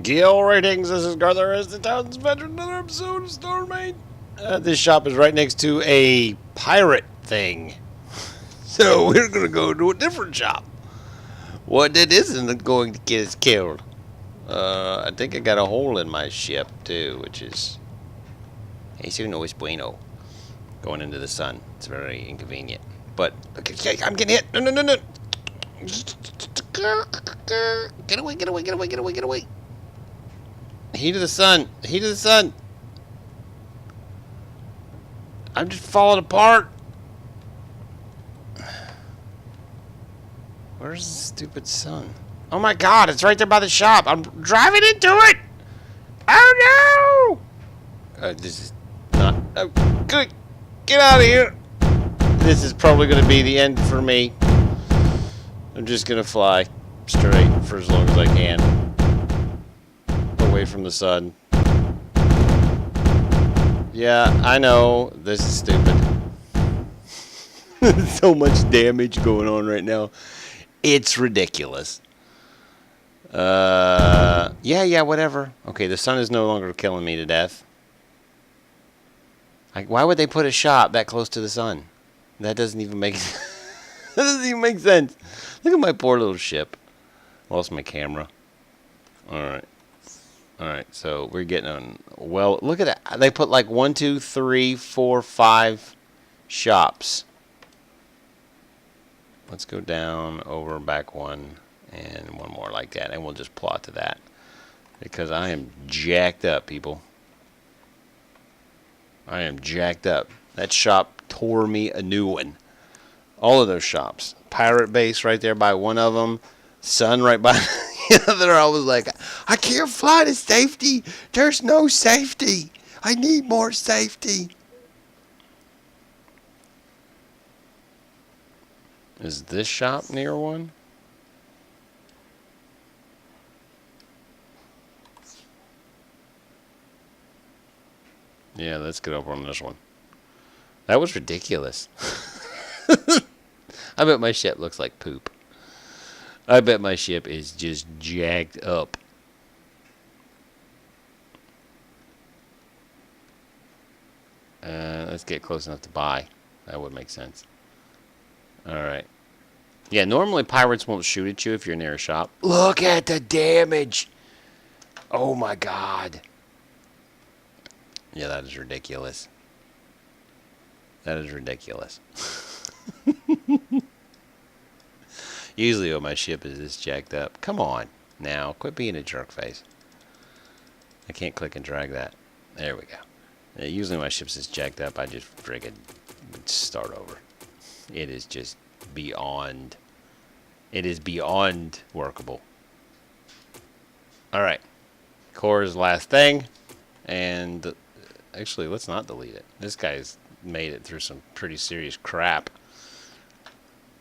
Gil ratings. This is garthrs, the town's veteran. Another episode of Starmade. This shop is right next to a pirate thing, so we're gonna go to a different shop. What that isn't going to get us killed. I think I got a hole in my ship too, which is eso no es bueno. Going into the sun, it's very inconvenient. But okay, I'm getting hit. No, no, no, no. Get away! Get away! Get away! Get away! Get away! Heat of the sun! Heat of the sun! I'm just falling apart. Where's the stupid sun? Oh my god, it's right there by the shop. I'm driving into it! Oh no! This is not... Oh, good. Get out of here! This is probably going to be the end for me. I'm just going to fly straight for as long as I can. Away from the sun. Yeah, I know. This is stupid. So much damage going on right now. It's ridiculous. Yeah, whatever. Okay, the sun is no longer killing me to death. Why would they put a shop that close to the sun? That doesn't even make that doesn't even make sense. Look at my poor little ship. Lost my camera. Alright, so we're getting on. Well, look at that. They put like 1, 2, 3, 4, 5 shops. Let's go down, over, back one, and one more like that. And we'll just plot to that. Because I am jacked up, people. I am jacked up. That shop tore me a new one. All of those shops. Pirate base right there by one of them. Sun right by the other. I was like, I can't fly to safety. There's no safety. I need more safety. Is this shop near one? Yeah, let's get over on this one. That was ridiculous. I bet my ship looks like poop. I bet my ship is just jacked up. Let's get close enough to buy. That would make sense. Alright. Yeah, normally pirates won't shoot at you if you're near a shop. Look at the damage! Oh my god. Yeah, that is ridiculous. That is ridiculous. Usually when my ship is this jacked up. Come on. Now, quit being a jerk face. I can't click and drag that. There we go. Usually my ship's this jacked up, I just friggin' start over. It is just beyond... It is beyond workable. Alright. Core is the last thing. And... Actually, let's not delete it. This guy's made it through some pretty serious crap.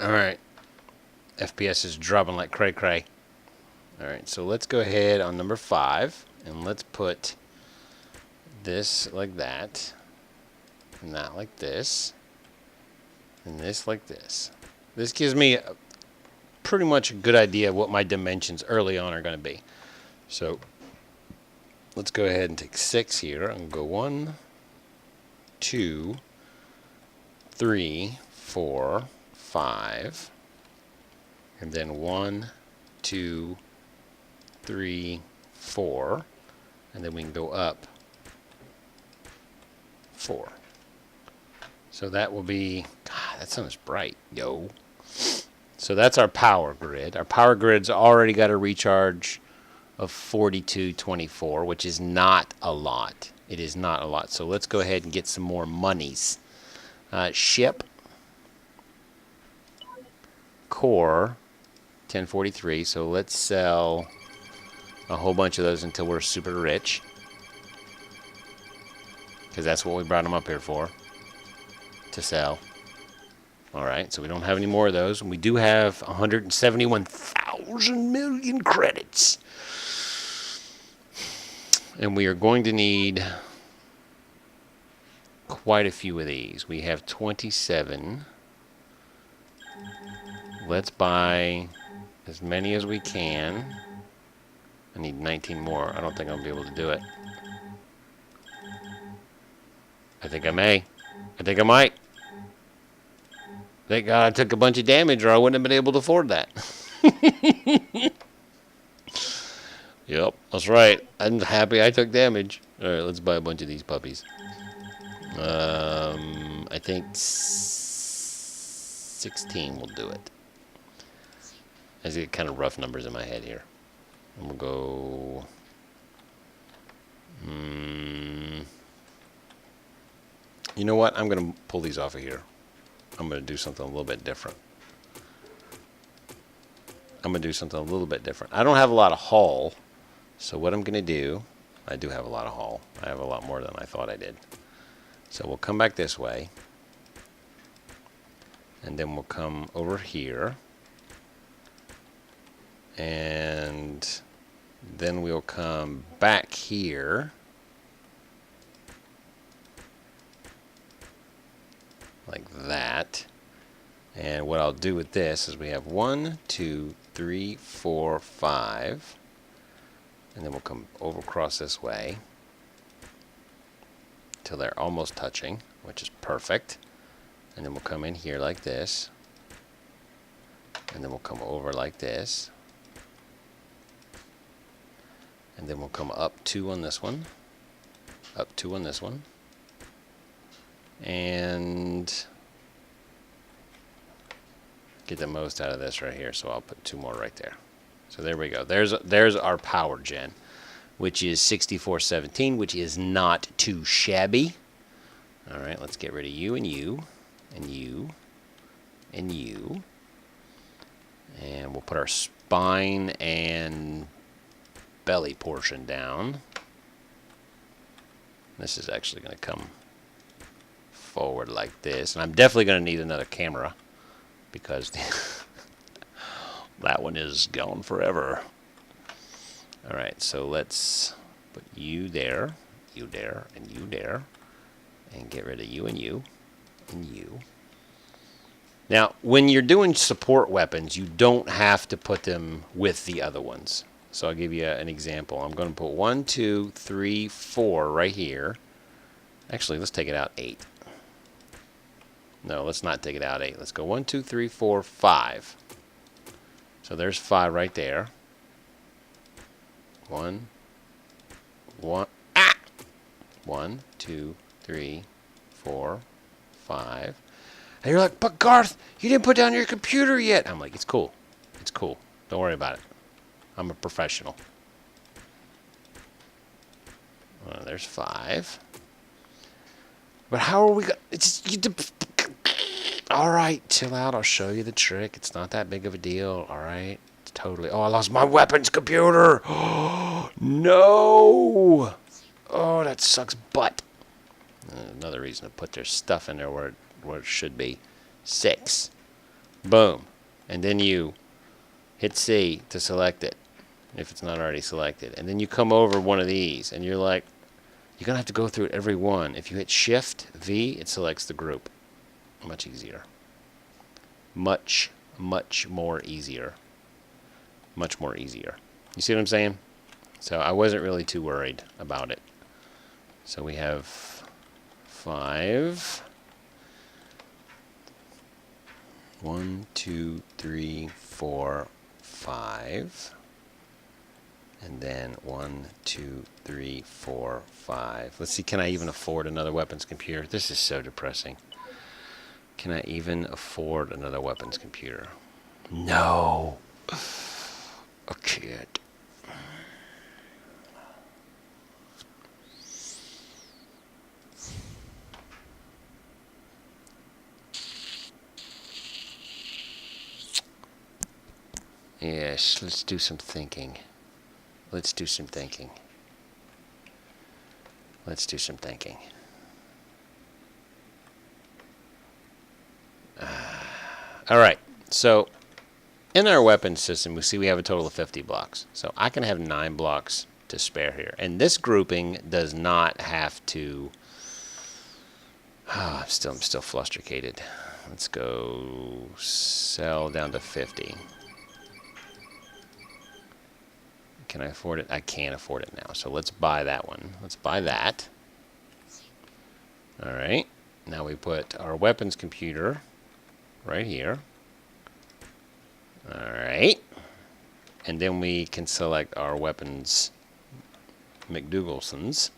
Alright. FPS is dropping like cray-cray. Alright, so let's go ahead on number 5. And let's put this like that. And that like this. And this like this. This gives me pretty much a good idea of what my dimensions early on are going to be. So... let's go ahead and take 6 here. I'm going to go 1, 2, 3, 4, 5. And then 1, 2, 3, 4. And then we can go up 4. So that will be... God, that sun is bright. Yo. So that's our power grid. Our power grid's already got a recharge of 4224, which is not a lot. It is not a lot. So let's go ahead and get some more monies. Ship. Core. 1043. So let's sell a whole bunch of those until we're super rich. Because that's what we brought them up here for. To sell. Alright, so we don't have any more of those. And we do have 171,000 million credits. And we are going to need quite a few of these. We have 27. Let's buy as many as we can. I need 19 more. I don't think I'll be able to do it. I think I may. I think I might. Thank God I took a bunch of damage or I wouldn't have been able to afford that. Yep, that's right. I'm happy I took damage. Alright, let's buy a bunch of these puppies. I think 16 will do it. I see kind of rough numbers in my head here. I'm going to go... You know what? I'm going to pull these off of here. I'm going to do something a little bit different. I don't have a lot of haul. So what I'm going to do... I do have a lot of haul. I have a lot more than I thought I did. So we'll come back this way. And then we'll come over here. And then we'll come back here. Like that. And what I'll do with this is we have 1, 2, 3, 4, 5. And then we'll come over across this way till they're almost touching, which is perfect. And then we'll come in here like this. And then we'll come over like this. And then we'll come up 2 on this one. Up 2 on this one. And get the most out of this right here. So I'll put 2 more right there. So there we go. There's our power gen, which is 6417, which is not too shabby. All right, let's get rid of you and you and you and you. And we'll put our spine and belly portion down. This is actually going to come forward like this. And I'm definitely going to need another camera because that one is gone forever. All right, so let's put you there, and you there, and get rid of you and you and you. Now, when you're doing support weapons, you don't have to put them with the other ones. So I'll give you an example. I'm going to put 1, 2, 3, 4 right here. Actually, let's take it out 8. No, let's not take it out 8. Let's go 1, 2, 3, 4, 5. So there's 5 right there. 1, 2, 3, 4, 5. And you're like, but Garth, you didn't put down your computer yet. I'm like, it's cool. It's cool. Don't worry about it. I'm a professional. Well, there's 5. But how are we going to... All right, chill out. I'll show you the trick. It's not that big of a deal. All right. It's totally... Oh, I lost my weapons computer. Oh, no. Oh, that sucks butt. Another reason to put their stuff in there where it should be. 6. Boom. And then you hit C to select it, if it's not already selected. And then you come over one of these, and you're like, you're going to have to go through every one. If you hit Shift V, it selects the group. Much easier. Much more easier. Much more easier. You see what I'm saying? So I wasn't really too worried about it. So we have 5. 1, 2, 3, 4, 5. And then 1, 2, 3, 4, 5. Let's see, can I even afford another weapons computer? This is so depressing. Can I even afford another weapons computer? No. I can't. Yes, let's do some thinking. Let's do some thinking. Let's do some thinking. All right, so in our weapon system, we see we have a total of 50 blocks. So I can have 9 blocks to spare here. And this grouping does not have to... Oh, I'm still flustrated. Let's go sell down to 50. Can I afford it? I can't afford it now. So let's buy that one. Let's buy that. All right. Now we put our weapons computer right here. All right. And then we can select our weapons McDougalsons.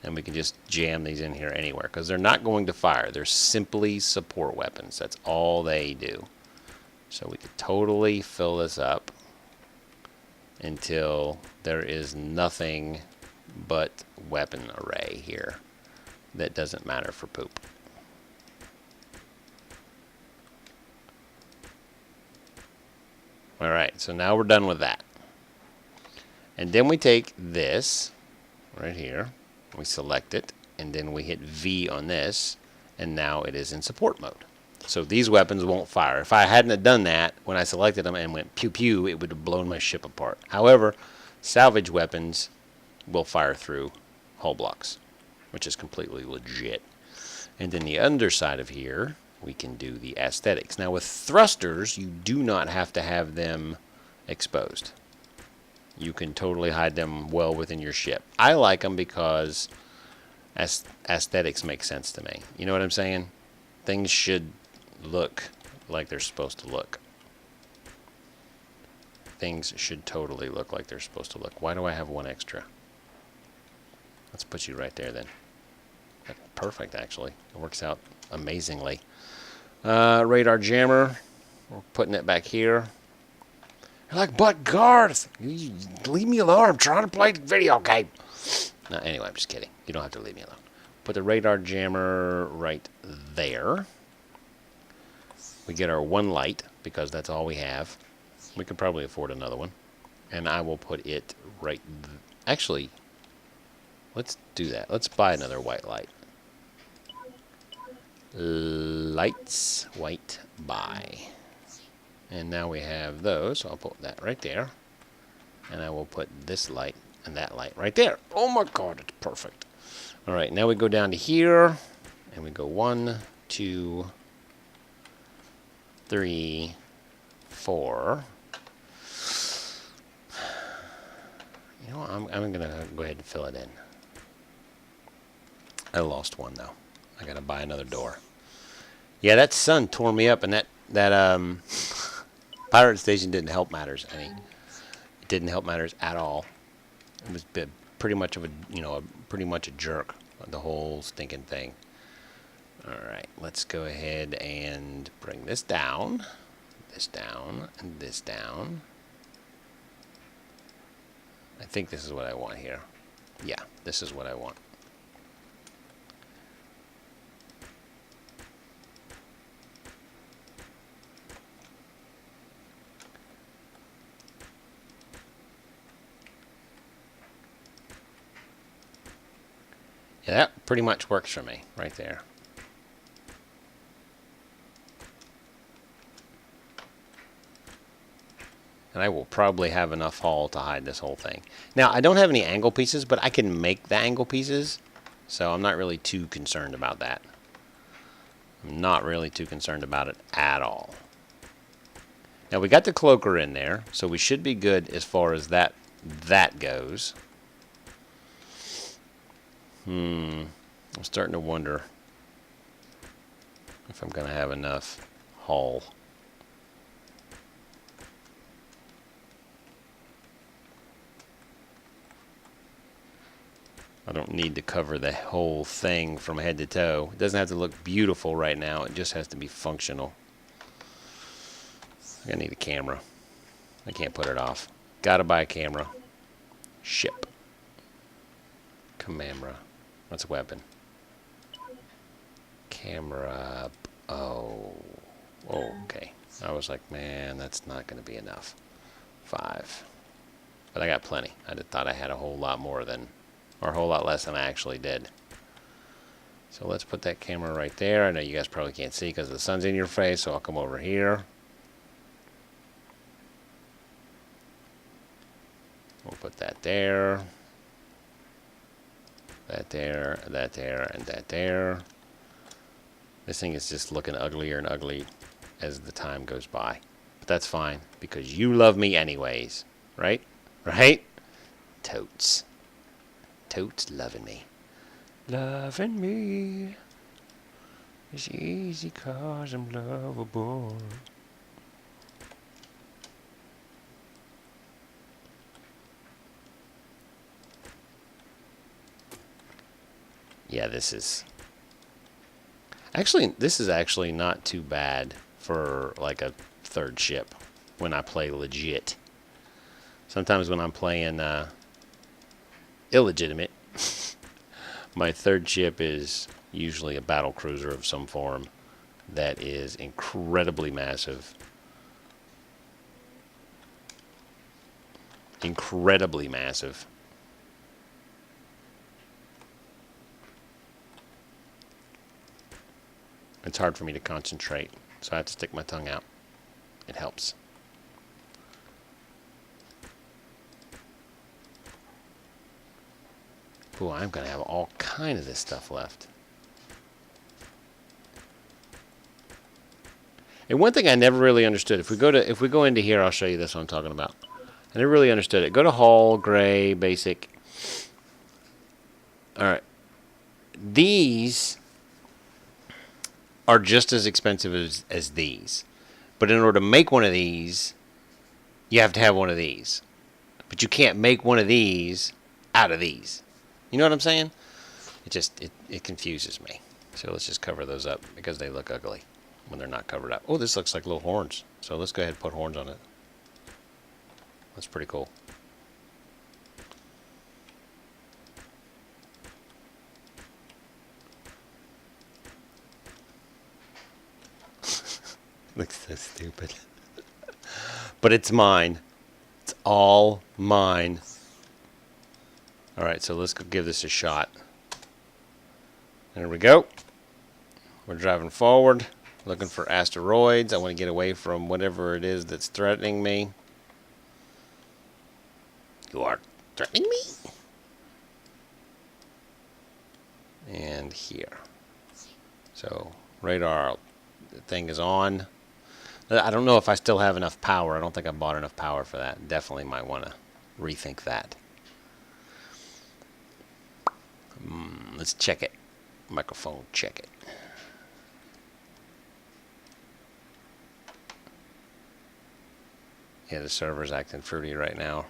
And we can just jam these in here anywhere because they're not going to fire. They're simply support weapons. That's all they do. So we could totally fill this up until there is nothing but weapon array here that doesn't matter for poop. Alright, so now we're done with that. And then we take this right here, we select it, and then we hit V on this, and now it is in support mode. So these weapons won't fire. If I hadn't have done that when I selected them and went pew pew, it would have blown my ship apart. However, salvage weapons will fire through hull blocks, which is completely legit. And then the underside of here, we can do the aesthetics. Now with thrusters, you do not have to have them exposed. You can totally hide them well within your ship. I like them because aesthetics make sense to me. You know what I'm saying? Things should look like they're supposed to look. Things should totally look like they're supposed to look. Why do I have one extra? Let's put you right there then. That's perfect, actually. It works out amazingly. Radar jammer. We're putting it back here. You're like, but Garth, you leave me alone. I'm trying to play the video game. No, anyway, I'm just kidding. You don't have to leave me alone. Put the radar jammer right there. We get our one light because that's all we have. We could probably afford another one. And I will put it right... Actually, let's do that. Let's buy another white light. Lights, white, buy. And now we have those, so I'll put that right there. And I will put this light and that light right there. Oh my god, it's perfect. Alright, now we go down to here. And we go 1, 2, 3, 4. You know what, I'm going to go ahead and fill it in. I lost one though. I got to buy another door. Yeah, that sun tore me up, and that pirate station didn't help matters. I mean, it didn't help matters at all. It was pretty much of a, pretty much a jerk, the whole stinking thing. All right, let's go ahead and bring this down, and this down. I think this is what I want here. Yeah, this is what I want. Yeah, that pretty much works for me, right there. And I will probably have enough hull to hide this whole thing. Now, I don't have any angle pieces, but I can make the angle pieces, so I'm not really too concerned about that. I'm not really too concerned about it at all. Now, we got the cloaker in there, so we should be good as far as that goes. I'm starting to wonder if I'm going to have enough hull. I don't need to cover the whole thing from head to toe. It doesn't have to look beautiful right now. It just has to be functional. I need a camera. I can't put it off. Gotta buy a camera. Ship. Camera. What's a weapon? Camera. Oh. Okay. I was like, man, that's not going to be enough. 5. But I got plenty. I thought I had a whole lot more than, or a whole lot less than I actually did. So let's put that camera right there. I know you guys probably can't see because the sun's in your face, so I'll come over here. We'll put that there. That there, that there, and that there. This thing is just looking uglier and uglier as the time goes by. But that's fine, because you love me anyways. Right? Right? Totes. Totes loving me. Loving me. It's easy 'cause I'm lovable. Yeah, this is actually not too bad for like a third ship when I play legit. Sometimes when I'm playing illegitimate, my third ship is usually a battle cruiser of some form that is incredibly massive. Incredibly massive. It's hard for me to concentrate, so I have to stick my tongue out. It helps. Ooh, I'm going to have all kind of this stuff left. And one thing I never really understood, if we go into here, I'll show you this what I'm talking about. I never really understood it. Go to Hull, Gray, Basic. All right. These are just as expensive as these. But in order to make one of these, you have to have one of these. But you can't make one of these out of these. You know what I'm saying? It confuses me. So let's just cover those up because they look ugly when they're not covered up. Oh, this looks like little horns. So let's go ahead and put horns on it. That's pretty cool. Looks so stupid. But it's mine. It's all mine. Alright, so let's go give this a shot. There we go. We're driving forward, looking for asteroids. I want to get away from whatever it is that's threatening me. You are threatening me? And here. So, radar thing is on. I don't know if I still have enough power. I don't think I bought enough power for that. Definitely might want to rethink that. Let's check it. Microphone, check it. Yeah, the server's acting fruity right now.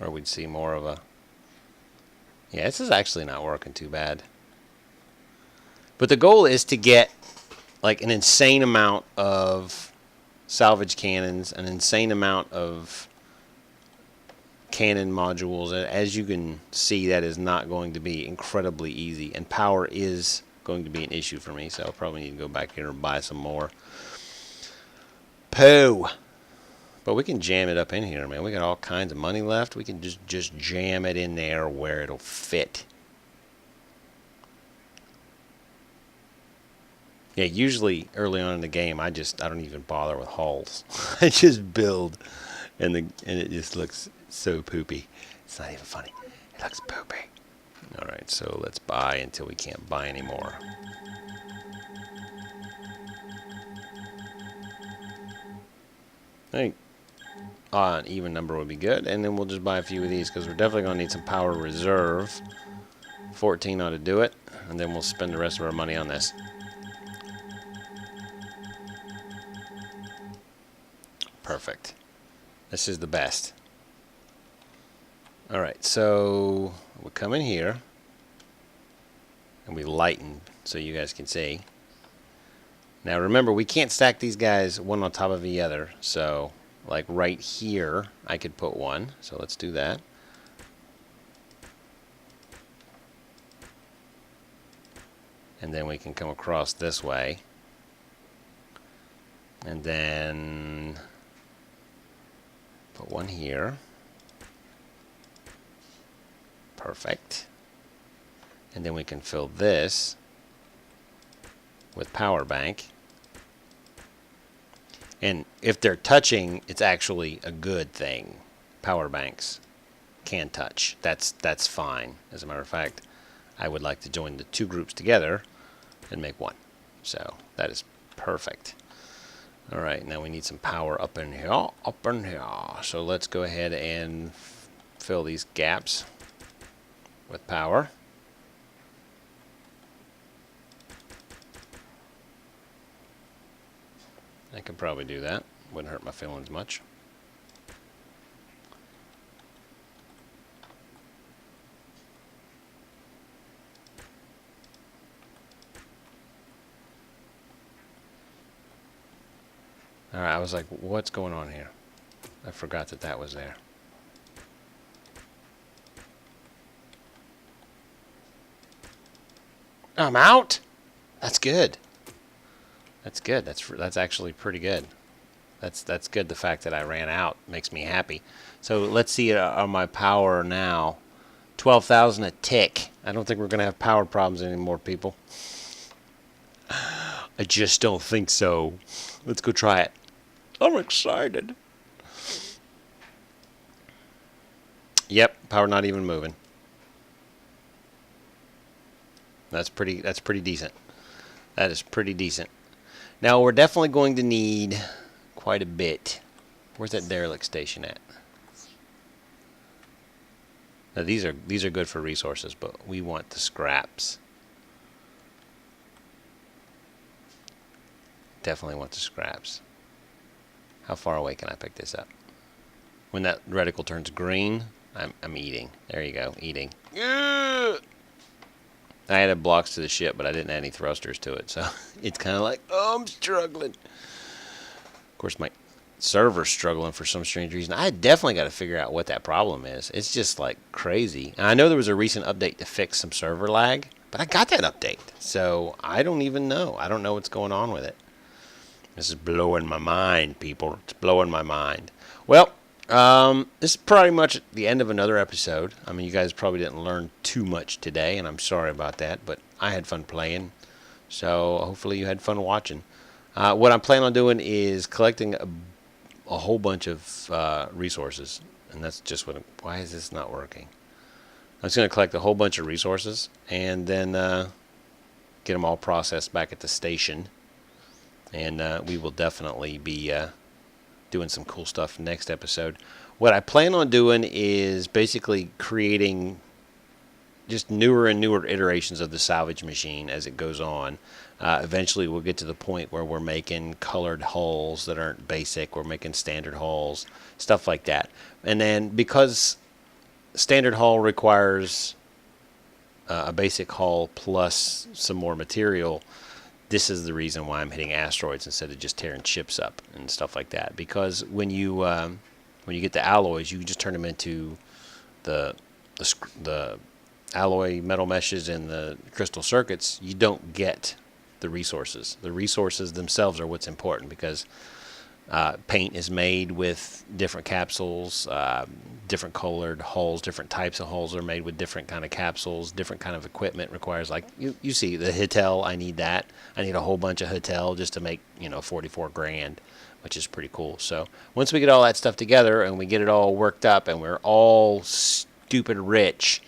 Or we'd see more of a... Yeah, this is actually not working too bad. But the goal is to get like an insane amount of salvage cannons, an insane amount of cannon modules. And as you can see, that is not going to be incredibly easy. And power is going to be an issue for me, so I'll probably need to go back here and buy some more. Pooh! But we can jam it up in here, man. We got all kinds of money left. We can just jam it in there where it'll fit. Yeah, usually early on in the game, I don't even bother with hulls. I just build, and it just looks so poopy. It's not even funny. It looks poopy. All right, so let's buy until we can't buy anymore. I think an even number would be good, and then we'll just buy a few of these because we're definitely going to need some power reserve. 14 ought to do it, and then we'll spend the rest of our money on this. Perfect. This is the best. Alright, so we come in here and we lighten so you guys can see. Now remember, we can't stack these guys one on top of the other, so like right here I could put one, so let's do that. And then we can come across this way, and then put one here. Perfect. And then we can fill this with power bank. And if they're touching, it's actually a good thing. Power banks can touch. That's fine. As a matter of fact, I would like to join the two groups together and make one. So that is perfect. Alright, now we need some power up in here. So let's go ahead and fill these gaps with power. I could probably do that. Wouldn't hurt my feelings much. Alright, I was like, what's going on here? I forgot that that was there. I'm out? That's good. That's good. That's actually pretty good. That's good. The fact that I ran out makes me happy. So let's see on my power now. 12,000 a tick. I don't think we're going to have power problems anymore, people. I just don't think so. Let's go try it. I'm excited. Yep, power not even moving. That's pretty decent. That is pretty decent. Now we're definitely going to need quite a bit. Where's that derelict station at? Now these are good for resources, but we want the scraps. Definitely want the scraps. How far away can I pick this up? When that reticle turns green, I'm eating. There you go, eating. I added blocks to the ship, but I didn't add any thrusters to it, so it's kind of like, oh, I'm struggling. Of course, my server's struggling for some strange reason. I definitely got to figure out what that problem is. It's just like crazy. And I know there was a recent update to fix some server lag, but I got that update, so I don't even know. I don't know what's going on with it. This is blowing my mind, people. It's blowing my mind. Well, this is pretty much the end of another episode. I mean, you guys probably didn't learn too much today, and I'm sorry about that, but I had fun playing, so hopefully you had fun watching. What I'm planning on doing is collecting a whole bunch of resources, and that's just what... Why is this not working? I'm just going to collect a whole bunch of resources, and then get them all processed back at the station. And we will definitely be doing some cool stuff next episode. What I plan on doing is basically creating just newer and newer iterations of the salvage machine as it goes on. Eventually we'll get to the point where we're making colored hulls that aren't basic. We're making standard hulls, stuff like that. And then because standard hull requires a basic hull plus some more material, this is the reason why I'm hitting asteroids instead of just tearing ships up and stuff like that. Because when you get the alloys, you just turn them into the alloy metal meshes and the crystal circuits. You don't get the resources. The resources themselves are what's important, because paint is made with different capsules, different colored hulls, different types of hulls are made with different kind of capsules, different kind of equipment requires, like you see the Hitel. I need that. I need a whole bunch of Hitel just to make 44 grand, which is pretty cool. So once we get all that stuff together and we get it all worked up and we're all stupid rich,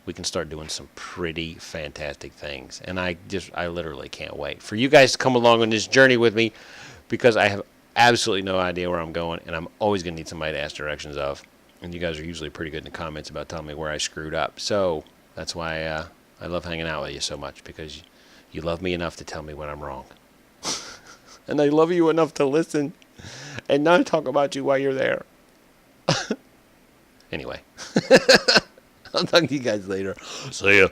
we can start doing some pretty fantastic things. And I literally can't wait for you guys to come along on this journey with me, because I have absolutely no idea where I'm going, and I'm always going to need somebody to ask directions of. And you guys are usually pretty good in the comments about telling me where I screwed up. So that's why I love hanging out with you so much, because you love me enough to tell me when I'm wrong. And I love you enough to listen and not talk about you while you're there. Anyway, I'll talk to you guys later. See ya.